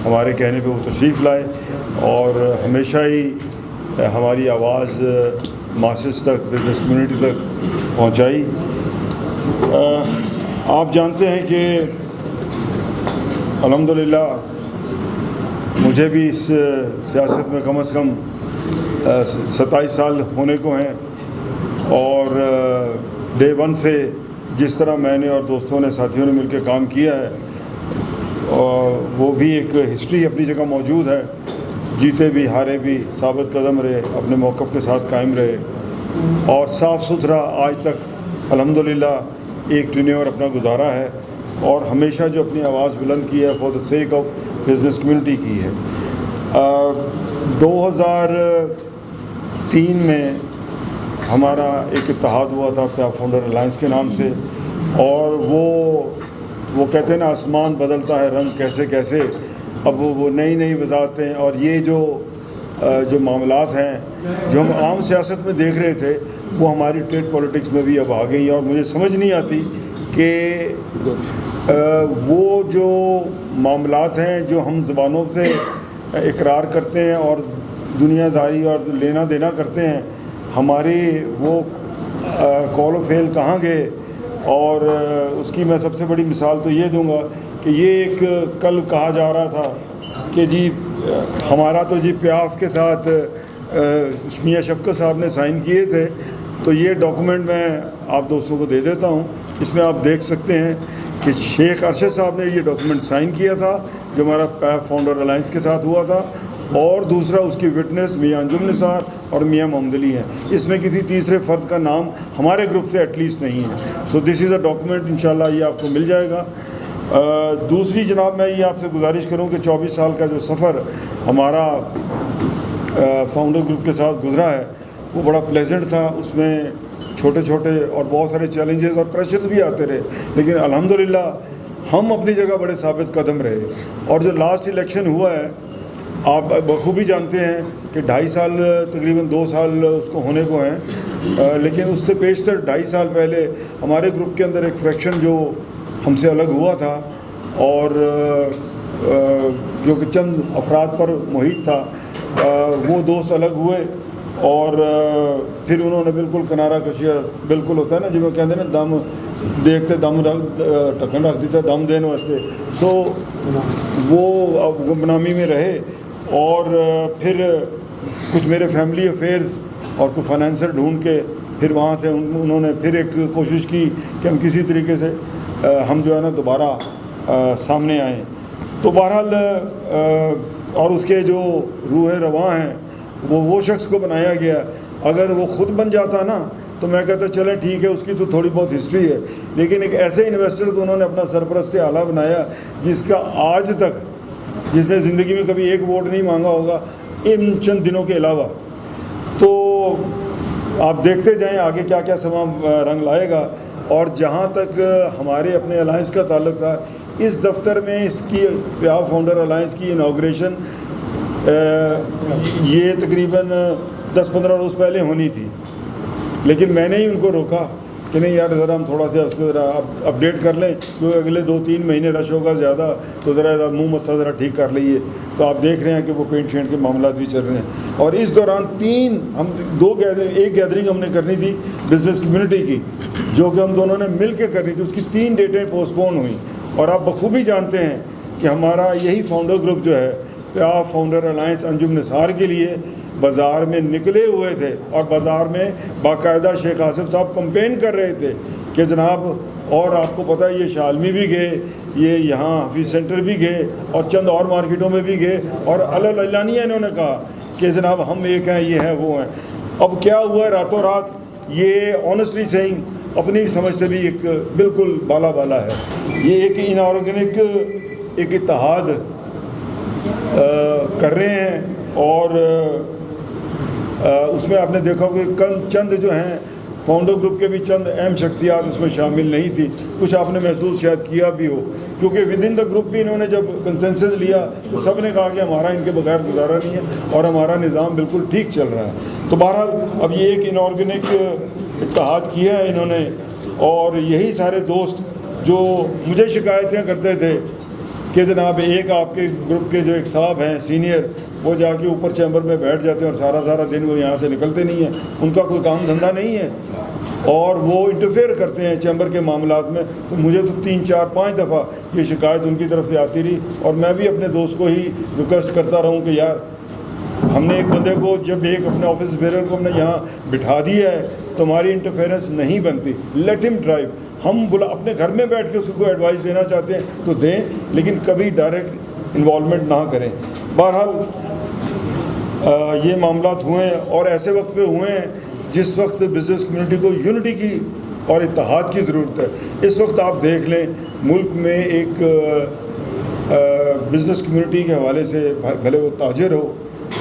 हमारे कहने पे वो तशरीफ़ लाए और हमेशा ही हमारी आवाज़ मासेस तक, बिजनेस कम्युनिटी तक पहुंचाई। आप जानते हैं कि अल्हम्दुलिल्लाह मुझे भी इस सियासत में कम से कम 27 साल होने को हैं और डे वन से जिस तरह मैंने और दोस्तों ने, साथियों ने मिलकर काम किया है, और वो भी एक हिस्ट्री अपनी जगह मौजूद है। जीते भी हारे भी साबित कदम रहे, अपने मौक़िफ़ के साथ कायम रहे और साफ़ सुथरा आज तक अल्हम्दुलिल्लाह एक टेन्योर अपना गुजारा है और हमेशा जो अपनी आवाज़ बुलंद की है for the sake of business community की है। 2003 में हमारा एक इत्तेहाद हुआ था प्याफ फाउंडर अलायंस के नाम से, और वो कहते हैं ना, आसमान बदलता है रंग कैसे कैसे। अब वो नई नई वजाहतें और ये जो मामलात हैं जो हम आम सियासत में देख रहे थे वो हमारी ट्रेड पॉलिटिक्स में भी अब आ गई। और मुझे समझ नहीं आती कि वो जो मामलात हैं जो हम ज़बानों से इकरार करते हैं और दुनियादारी और लेना देना करते हैं, हमारे वो कॉल फेल कहाँ गए। और उसकी मैं सबसे बड़ी मिसाल तो ये दूंगा कि ये एक कल कहा जा रहा था कि जी हमारा तो जी प्याफ के साथ मियां शफकत साहब ने साइन किए थे, तो ये डॉक्यूमेंट मैं आप दोस्तों को दे देता हूँ। इसमें आप देख सकते हैं कि शेख अरशद साहब ने ये डॉक्यूमेंट साइन किया था जो हमारा प्याफ फाउंडर अलायंस के साथ हुआ था, और दूसरा उसकी विटनेस मियां अंजुम निसार और मियां मोहम्मद अली हैं। इसमें किसी तीसरे फ़र्द का नाम हमारे ग्रुप से एटलीस्ट नहीं है। So this is a document, इंशाल्लाह ये आपको मिल जाएगा। दूसरी जनाब मैं ये आपसे गुजारिश करूँ कि 24 साल का जो सफ़र हमारा फाउंडर ग्रुप के साथ गुजरा है वो बड़ा प्लेजेंट था। उसमें छोटे छोटे और बहुत सारे चैलेंजेस और प्रेशर्स भी आते रहे, लेकिन अल्हम्दुलिल्लाह हम अपनी जगह बड़े साबित कदम रहे। और जो लास्ट इलेक्शन हुआ है आप बखूबी जानते हैं कि 2.5 साल, तकरीबन 2 साल उसको होने को हैं, लेकिन उससे पेशतर 2.5 साल पहले हमारे ग्रुप के अंदर एक फ्रैक्शन जो हमसे अलग हुआ था और जो कि चंद अफराद पर मुहित था, वो दोस्त अलग हुए और फिर उन्होंने बिल्कुल किनारा कशिया, बिल्कुल होता है ना जिमें कहते हैं ना, दम देखते दम ढक्कन रख देता दम देने वास्ते। सो वो अब गुमनामी में रहे और फिर कुछ मेरे फैमिली अफेयर्स और कुछ फाइनेंसर ढूंढ के फिर वहाँ से उन्होंने फिर एक कोशिश की कि हम किसी तरीके से हम जो है ना दोबारा सामने आएँ। तो बहरहाल और उसके जो रूह रवां हैं वो शख्स को बनाया गया। अगर वो ख़ुद बन जाता ना तो मैं कहता चलें ठीक है, उसकी तो थोड़ी बहुत हिस्ट्री है, लेकिन एक ऐसे इन्वेस्टर को उन्होंने अपना सरपरस्त आला बनाया जिसका आज तक, जिसने ज़िंदगी में कभी एक वोट नहीं मांगा होगा इन चंद दिनों के अलावा। तो आप देखते जाएं आगे क्या क्या समा रंग लाएगा। और जहां तक हमारे अपने अलायंस का ताल्लुक था, इस दफ्तर में इसकी प्याफ फाउंडर अलायंस की इनाग्रेशन ये तकरीबन 10-15 रोज़ पहले होनी थी, लेकिन मैंने ही उनको रोका कि नहीं यार ज़रा हम थोड़ा सा उसको ज़रा अपडेट कर लें, क्योंकि अगले 2-3 महीने रश होगा ज़्यादा, तो ज़रा मुँह मत्था ज़रा ठीक कर लीजिए। तो आप देख रहे हैं कि वो पेंट शेंट के मामला भी चल रहे हैं। और इस दौरान एक गैदरिंग हमने करनी थी बिज़नेस कम्युनिटी की, जो कि हम दोनों ने मिल के करनी थी, उसकी 3 डेटें पोस्टपोन हुई। और आप बखूबी जानते हैं कि हमारा यही फाउंडर ग्रुप जो है प्याफ फाउंडर अलायंस अंजुम निसार के लिए बाज़ार में निकले हुए थे और बाज़ार में बाकायदा शेख आसिफ साहब कंपेन कर रहे थे कि जनाब, और आपको पता है ये शालमी भी गए, ये यहाँ हफीज़ सेंटर भी गए और चंद और मार्केटों में भी गए और अलानिया इन्होंने कहा कि जनाब हम एक हैं, ये हैं, वो हैं। अब क्या हुआ है, रातों रात ये ऑनेस्टली सेइंग अपनी समझ से भी एक बिल्कुल बाला बाला है। ये एक इनऑर्गेनिक एक इत्तेहाद कर रहे हैं और उसमें आपने देखा कि चंद जो हैं फाउंडर ग्रुप के भी चंद अहम शख्सियात उसमें शामिल नहीं थी। कुछ आपने महसूस शायद किया भी हो, क्योंकि विद इन द ग्रुप भी इन्होंने जब कंसेंसस लिया तो सब ने कहा कि हमारा इनके बगैर गुजारा नहीं है और हमारा निज़ाम बिल्कुल ठीक चल रहा है। तो बहरहाल अब ये एक इनऑर्गेनिक इत्तेहाद किया है इन्होंने, और यही सारे दोस्त जो मुझे शिकायतें करते थे कि जनाब एक आपके ग्रुप के जो एक साहब हैं सीनियर, वो जाके ऊपर चैम्बर में बैठ जाते हैं और सारा सारा दिन वो यहाँ से निकलते नहीं हैं, उनका कोई काम धंधा नहीं है और वो इंटरफेयर करते हैं चैम्बर के मामलात में। तो मुझे तो 3 4 5 दफ़ा ये शिकायत उनकी तरफ से आती रही और मैं भी अपने दोस्त को ही रिक्वेस्ट करता रहूँ कि यार हमने एक बंदे को, जब एक अपने ऑफिस बेरर को हमने यहाँ बिठा दिया है तो हमारी इंटरफेरेंस नहीं बनती, लेट हिम ड्राइव। हम अपने घर में बैठ के उसको एडवाइस देना चाहते हैं तो दें, लेकिन कभी डायरेक्ट इन्वॉल्वमेंट ना करें। बहरहाल ये मामलात हुए और ऐसे वक्त पे हुए हैं जिस वक्त बिज़नेस कम्युनिटी को यूनिटी की और इत्तेहाद की ज़रूरत है। इस वक्त आप देख लें मुल्क में एक बिज़नेस कम्युनिटी के हवाले से, भले वो ताजिर हो,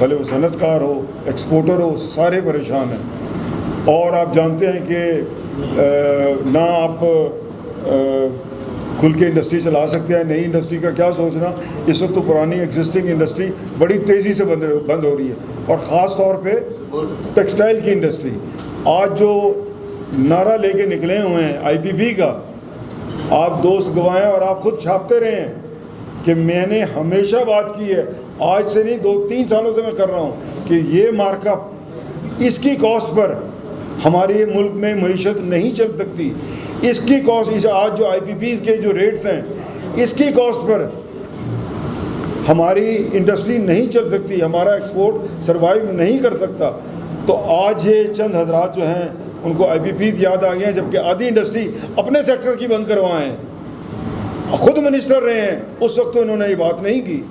भले वो सनतकार हो, एक्सपोर्टर हो, सारे परेशान हैं। और आप जानते हैं कि ना आप खुल के इंडस्ट्री चला सकते हैं, नई इंडस्ट्री का क्या सोचना। इस वक्त तो पुरानी एग्जिस्टिंग इंडस्ट्री बड़ी तेज़ी से बंद हो रही है और ख़ास तौर पे टेक्सटाइल की इंडस्ट्री। आज जो नारा लेके निकले हुए हैं IPP का, आप दोस्त गवाएं और आप खुद छापते रहे हैं कि मैंने हमेशा बात की है, आज से नहीं 2-3 सालों से मैं कर रहा हूँ कि ये मार्कअप, इसकी कॉस्ट पर हमारे मुल्क में मईशत नहीं चल सकती। इसकी कॉस्ट, आज जो IPPs के जो रेट्स हैं, इसकी कॉस्ट पर हमारी इंडस्ट्री नहीं चल सकती, हमारा एक्सपोर्ट सरवाइव नहीं कर सकता। तो आज ये चंद हजरात जो हैं उनको IPPs याद आ गए हैं, जबकि आधी इंडस्ट्री अपने सेक्टर की बंद करवाएं हैं। खुद मिनिस्टर रहे हैं, उस वक्त तो इन्होंने ये बात नहीं की।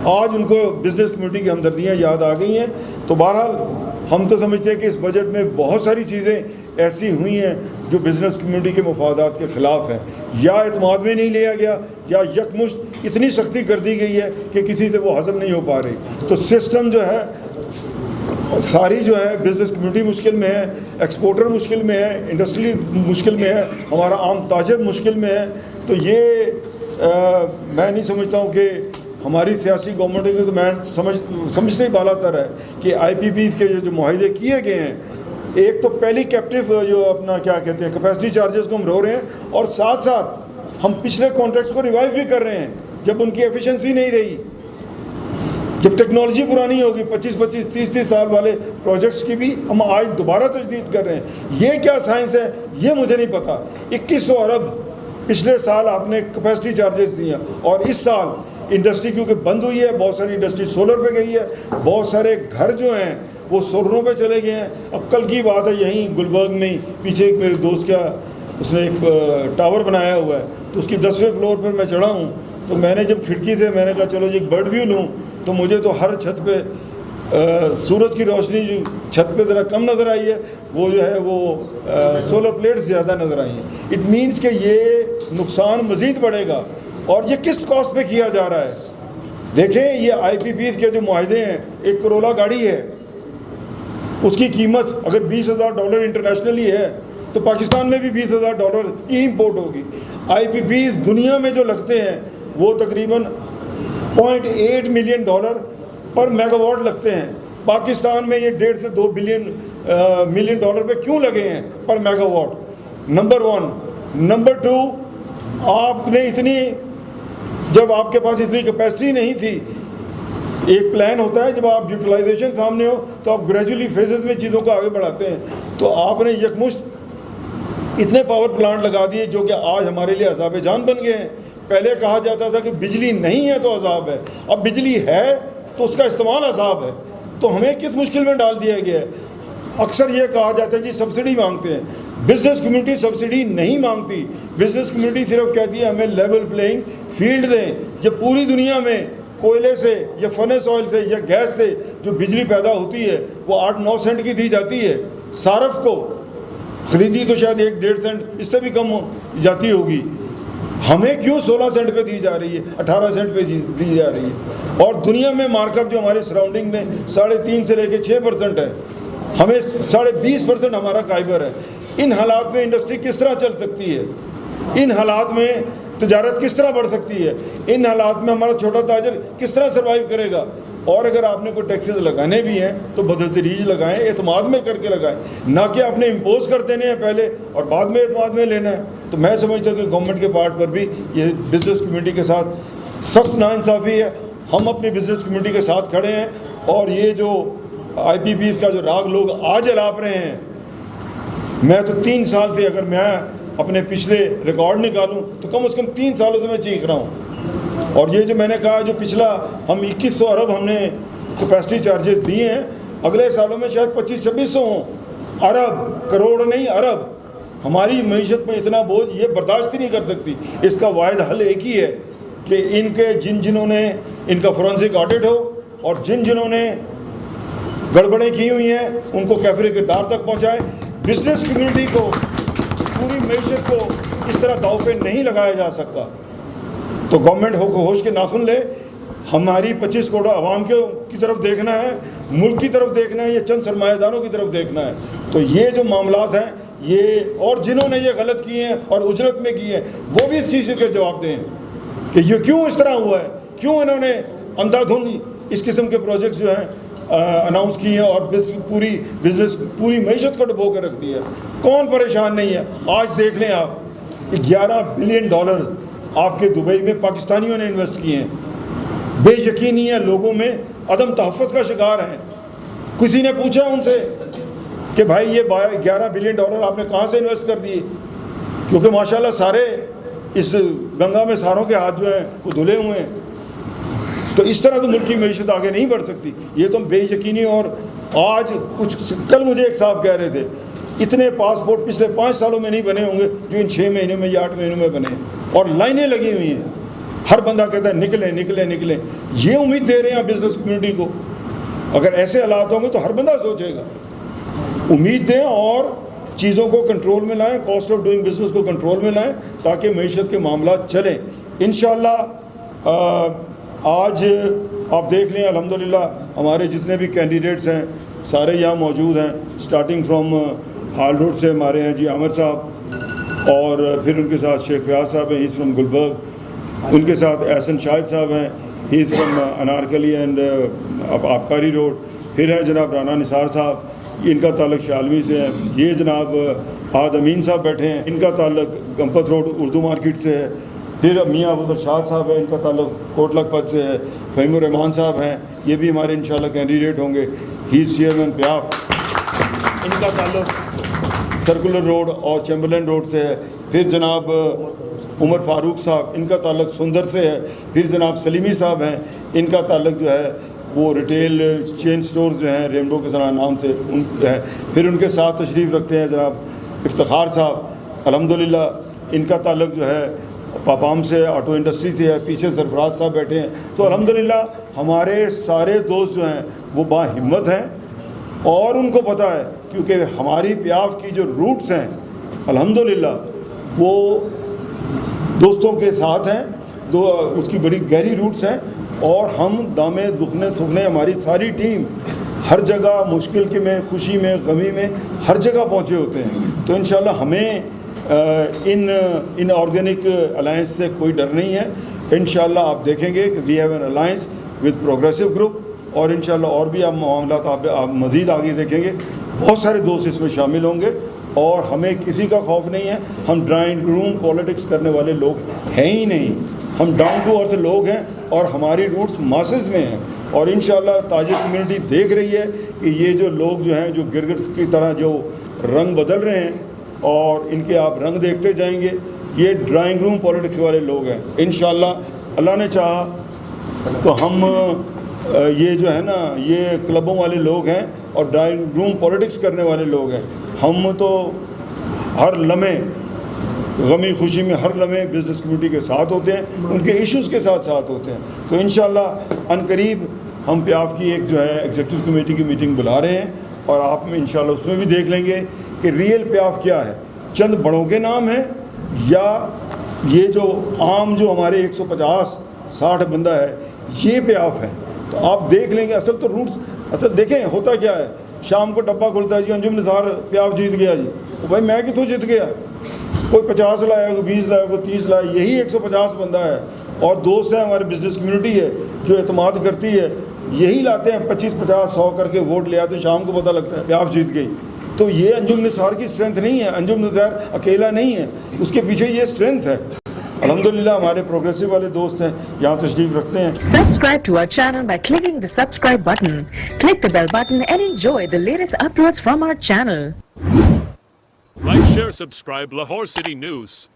आज उनको बिज़नेस कम्युनिटी की हमदर्दियाँ याद आ गई हैं। तो बहरहाल हम तो समझते हैं कि इस बजट में बहुत सारी चीज़ें ऐसी हुई हैं जो बिज़नेस कम्युनिटी के मफादात के ख़िलाफ़ हैं, या एतमाद में नहीं लिया गया या यकमुश्त इतनी सख्ती कर दी गई है कि किसी से वो हज़म नहीं हो पा रही। तो सिस्टम जो है सारी जो है, बिज़नेस कम्युनिटी मुश्किल में है, एक्सपोर्टर मुश्किल में है, इंडस्ट्री मुश्किल में है, हमारा आम ताजिर मुश्किल में है। तो ये मैं नहीं समझता हूँ कि हमारी सियासी गवर्नमेंट की, तो मैं समझते ही बालातर है कि IPPs के जो मुआहदे किए गए हैं, एक तो पहली कैप्टिव जो अपना क्या कहते हैं कैपेसिटी चार्जेस को हम रो रहे हैं और साथ साथ हम पिछले कॉन्ट्रैक्ट्स को रिवाइव भी कर रहे हैं जब उनकी एफिशिएंसी नहीं रही। जब टेक्नोलॉजी पुरानी होगी, 25-25, 30-30 साल वाले प्रोजेक्ट्स की भी हम आज दोबारा तजदीद कर रहे हैं। ये क्या साइंस है ये मुझे नहीं पता। 2100 अरब पिछले साल आपने कैपेसिटी चार्जेस दिए और इस साल इंडस्ट्री क्योंकि बंद हुई है, बहुत सारी इंडस्ट्री सोलर पे गई है, बहुत सारे घर जो हैं वो सोलरों पे चले गए हैं। अब कल की बात है, यहीं गुलबर्ग में ही पीछे एक मेरे दोस्त का, उसने एक टावर बनाया हुआ है, तो उसकी 10वें फ्लोर पर मैं चढ़ा हूँ। तो मैंने जब खिड़की से मैंने कहा चलो जी एक बर्ड व्यू लूँ, तो मुझे तो हर छत पे सूरज की रोशनी जो छत पे ज़रा कम नज़र आई है, वो जो है वो सोलर प्लेट्स ज़्यादा नज़र आई हैं। इट मीन्स कि ये नुकसान मज़ीद बढ़ेगा और ये किस कॉस्ट पे किया जा रहा है। देखें ये IPPs के जो मुआहदे हैं, एक करोला गाड़ी है, उसकी कीमत अगर $20,000 इंटरनेशनली है तो पाकिस्तान में भी $20,000 की इम्पोर्ट होगी। IPPs दुनिया में जो लगते हैं वो तकरीबन $0.8 मिलियन पर मेगावाट लगते हैं। पाकिस्तान में ये 1.5 से 2 मिलियन डॉलर पे क्यों लगे हैं पर मेगावाट? नंबर 1। नंबर 2, आपने इतनी, जब आपके पास इतनी कैपेसिटी नहीं थी, एक प्लान होता है जब आप यूटिलाइजेशन सामने हो तो आप ग्रेजुअली फेजेस में चीज़ों को आगे बढ़ाते हैं। तो आपने यकमुश्त इतने पावर प्लांट लगा दिए जो कि आज हमारे लिए अज़ाब जान बन गए हैं। पहले कहा जाता था कि बिजली नहीं है तो अज़ाब है, अब बिजली है तो उसका इस्तेमाल अज़ाब है। तो हमें किस मुश्किल में डाल दिया गया है। अक्सर ये कहा जाता है कि सब्सिडी मांगते हैं, बिज़नेस कम्युनिटी सब्सिडी नहीं मांगती। बिज़नेस कम्युनिटी सिर्फ कहती है हमें लेवल प्लेइंग फील्ड दें। जब पूरी दुनिया में कोयले से या फर्नेस ऑयल से या गैस से जो बिजली पैदा होती है वो 8-9 सेंट की दी जाती है, सारफ को ख़रीदी तो शायद 1-1.5 सेंट, इससे भी कम जाती होगी। हमें क्यों 16 सेंट पे दी जा रही है, 18 सेंट पे दी जा रही है? और दुनिया में मार्कअप जो हमारे सराउंडिंग में 3.5 से लेकर 6% है, हमें 20.5% हमारा काइबर है। इन हालात में इंडस्ट्री किस तरह चल सकती है? इन हालात में तजारत किस तरह बढ़ सकती है? इन हालात में हमारा छोटा ताजर किस तरह सर्वाइव करेगा? और अगर आपने कोई टैक्सेस लगाने भी हैं तो बदतरीज लगाएं, एतमाद में करके लगाएं, ना कि आपने इम्पोज कर देने हैं पहले और बाद में एतमाद में लेना है। तो मैं समझता हूँ कि गवर्नमेंट के पार्ट पर भी ये बिज़नेस कम्युनिटी के साथ सख्त नाइंसाफ़ी है। हम अपनी बिजनेस कम्युनिटी के साथ खड़े हैं और ये जो IPPs का जो राग लोग आज अलाप रहे हैं, मैं तो 3 साल से, अगर मैं अपने पिछले रिकॉर्ड निकालूं तो कम से कम 3 सालों से मैं चीख रहा हूं। और ये जो मैंने कहा, जो पिछला हम 2100 अरब हमने कैपेसिटी चार्जेस दिए हैं, अगले सालों में शायद 2500-2600 हों। अरब, करोड़ नहीं, अरब। हमारी मईशत में इतना बोझ ये बर्दाश्त ही नहीं कर सकती। इसका वाहिद हल एक ही है कि इनके जिन्होंने इनका फोरेंसिक ऑडिट हो और जिन्होंने गड़बड़ें की हुई हैं उनको कैफरे के दार तक पहुंचाए। बिजनेस कम्युनिटी को, पूरी मईशत को इस तरह दाव पे नहीं लगाया जा सकता। तो गवर्नमेंट होश के नाखुन ले। हमारी 25 करोड़ आवाम की तरफ देखना है, मुल्क की तरफ देखना है, या चंद सरमाएदारों की तरफ देखना है। तो ये जो मामलात हैं, ये और जिन्होंने ये गलत किए हैं और उजरत में किए हैं, वो भी इस चीज़ के जवाब दें कि ये क्यों इस तरह हुआ है, क्यों इन्होंने अंधाधुंध इस किस्म के प्रोजेक्ट्स जो हैं अनाउंस किए हैं और पूरी मईशत को डुबो कर रख दिया है। कौन परेशान नहीं है? आज देख लें आप, $11 बिलियन आपके दुबई में पाकिस्तानियों ने इन्वेस्ट किए हैं। बेयकीनी है, लोगों में अदम तहफ़्फ़ुज़ का शिकार हैं। किसी ने पूछा उनसे कि भाई ये $11 बिलियन आपने कहाँ से इन्वेस्ट कर दिए? क्योंकि माशाल्लाह सारे इस गंगा में सारों के हाथ जो हैं वो धुले हुए हैं। तो इस तरह तो मुल्क की मईशत आगे नहीं बढ़ सकती। ये तो बेयकीनी। और आज कल मुझे एक साहब कह रहे थे, इतने पासपोर्ट पिछले 5 सालों में नहीं बने होंगे जो इन 6 महीने में या 8 महीनों में बने हैं। और लाइनें लगी हुई हैं, हर बंदा कहता है निकले निकले निकले। ये उम्मीद दे रहे हैं बिजनेस कम्युनिटी को। अगर ऐसे हालात होंगे तो हर बंदा सोचेगा। उम्मीद दें और चीज़ों को कंट्रोल में लाएं, कॉस्ट ऑफ डूइंग बिजनेस को कंट्रोल में लाएं, ताकि मईशत के मामला चलें। इंशाअल्लाह आज आप देख लें, अल्हम्दुलिल्लाह हमारे जितने भी कैंडिडेट्स हैं सारे यहाँ मौजूद हैं। स्टार्टिंग फ्रॉम हाल रोड से हमारे हैं जी आमिर साहब, और फिर उनके साथ शेख फयाज साहब हैं, ही इज़ फ्रॉम गुलबर्ग। उनके साथ एहसन शाहिद साहब हैं, he is from Anarkali and आबकारी रोड। फिर है जनाब राना निसार साहब, इनका ताल्लुक शालवी से है। ये जनाब आद अमीन साहब बैठे हैं, इनका ताल्लुक गंपत रोड उर्दू मार्केट से है। फिर मियाँ अबूदर शाद साहब हैं, इनका ताल्लुक कोट लखपत से है। फ़हीमुर रहमान साहब हैं, ये भी हमारे इंशाल्लाह कैंडिडेट होंगे, ही इज़ चेयरमैन प्याफ। इनका ताल्लुक सर्कुलर रोड और चैम्बरलैंड रोड से है। फिर जनाब उमर फारूक साहब, इनका ताल्लुक सुंदर से है। फिर जनाब सलीमी साहब हैं, इनका ताल्लुक जो है वो रिटेल चेन स्टोर जो हैं रेनबो के सरा नाम से उन है। फिर उनके साथ तशरीफ़ रखते हैं जनाब इफ्तिखार साहब, अल्हम्दुलिल्लाह इनका ताल्लुक जो है पापाम से, ऑटो इंडस्ट्री से है। पीछे सरफराज साहब बैठे हैं। तो अल्हम्दुलिल्लाह हमारे सारे दोस्त जो हैं वो बाहिम्मत हैं और उनको पता है, क्योंकि हमारी प्याफ की जो रूट्स हैं अल्हम्दुलिल्लाह वो दोस्तों के साथ हैं, उसकी बड़ी गहरी रूट्स हैं। और हम दामे दुखने सुखने हमारी सारी टीम हर जगह, मुश्किल के में, खुशी में, गमी में, हर जगह पहुँचे होते हैं। तो इंशाल्लाह हमें इन ऑर्गेनिक अलायंस से कोई डर नहीं है। इंशाल्लाह आप देखेंगे कि we have an alliance with progressive group, और इंशाल्लाह और भी आप मामला आप मज़ीद आगे देखेंगे। बहुत सारे दोस्त इसमें शामिल होंगे और हमें किसी का खौफ नहीं है। हम ड्राइंग रूम पॉलिटिक्स करने वाले लोग हैं ही नहीं। हम डाउन टू अर्थ लोग हैं और हमारी रूट्स मासेस में हैं। और इंशाल्लाह ताजिर कम्युनिटी देख रही है कि ये जो लोग जो हैं, जो गिरगिट की तरह जो रंग बदल रहे हैं, और इनके आप रंग देखते जाएंगे, ये ड्राइंग रूम पॉलिटिक्स वाले लोग हैं। इंशाल्लाह अल्लाह ने चाहा तो हम ये जो है ना, ये क्लबों वाले लोग हैं और ड्राइंग रूम पॉलिटिक्स करने वाले लोग हैं। हम तो हर लम्हे गमी खुशी में, हर लम्हे बिज़नेस कम्युनिटी के साथ होते हैं, उनके इश्यूज़ के साथ साथ होते हैं। तो इंशाल्लाह अनकरीब हम प्याफ की एक जो है एग्जीक्यूटिव कमेटी की मीटिंग बुला रहे हैं, और आप में इंशाल्लाह उसमें भी देख लेंगे कि रियल प्याफ क्या है। चंद बड़ों के नाम है या ये जो आम जो हमारे 150-60 बंदा है, ये प्याफ है। तो आप देख लेंगे असल तो रूट्स। असल देखें होता क्या है, शाम को डब्बा खुलता है जी, अंजुम निसार प्याफ जीत गया जी। तो भाई मैं कितों जीत गया? कोई 50 लाया, कोई 20 लाया, कोई 30 लाया, यही 150 बंदा है। और दोस्त है हमारी बिजनेस कम्युनिटी है जो एतमाद करती है, यही लाते हैं 25-50-100 करके वोट ले आते, शाम को पता लगता है प्याफ जीत गई। तो ये अंजुम निसार की स्ट्रेंथ नहीं है, अंजुम निसार अकेला नहीं है, उसके पीछे ये स्ट्रेंथ है। अल्हम्दुलिल्लाह हमारे प्रोग्रेसिव वाले दोस्त हैं, यहाँ तशरीफ रखते हैं। Subscribe to our channel by clicking the subscribe button. Click the bell button and enjoy the latest uploads from our channel. Like, share, subscribe Lahore City News.